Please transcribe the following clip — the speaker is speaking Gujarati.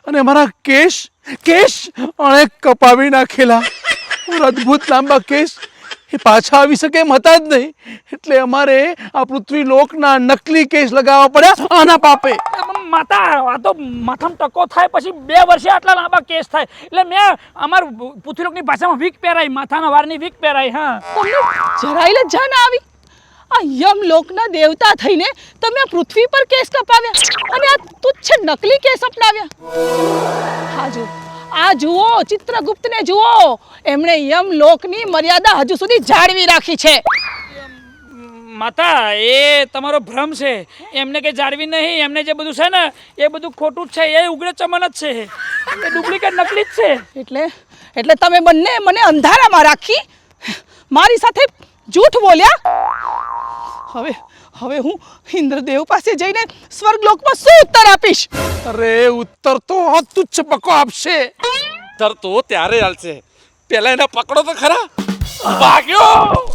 અને મારા કેશ અણે કપાવી નાખેલા. અદ્ભુત લાંબા કેશ એ પાછા આવી શકે એમ હતા જ નહીં. એટલે અમારે આ પૃથ્વી લોકના નકલી કેશ લગાવવા પડ્યા આના પાપે. માતા આ તો માથામાં ટકો થાય પછી 2 વર્ષે આટલા લાંબા કેસ થાય. એટલે મેં અમાર પૃથ્વીલોકની ભાષામાં વીક પહેરાઈ, માથાના વારની વીક પહેરાઈ. હા, તમને જરાય લજ્જા ના આવી? આ યમલોકના દેવતા થઈને તમે પૃથ્વી પર કેસ કપાવ્યા અને આ તુચ્છ નકલી કેસ અપનાવ્યા. આ જુઓ ચિત્રગુપ્તને જુઓ, એમણે યમલોકની મર્યાદા હજુ સુધી જાળવી રાખી છે. માતા એ તમારો ભ્રમ છે. એમને કંઈ જાળવી નહીં. એમને જે બધું છે ને એ બધું ખોટું જ છે. એ ઉગ્ર ચમન જ છે. એ ડુપ્લિકેટ નકલી જ છે. એટલે તમે બંને મને અંધારામાં રાખી મારી સાથે જૂઠ બોલ્યા. હવે હું ઇન્દ્રદેવ પાસે જઈને સ્વર્ગલોકમાં શું ઉત્તર આપીશ? અરે ઉત્તર તો તુચ્છ બકો આપશે. ઉત્તર તો ત્યારે હાલશે, પહેલા એને પકડો તો ખરા. ભાગ્યો.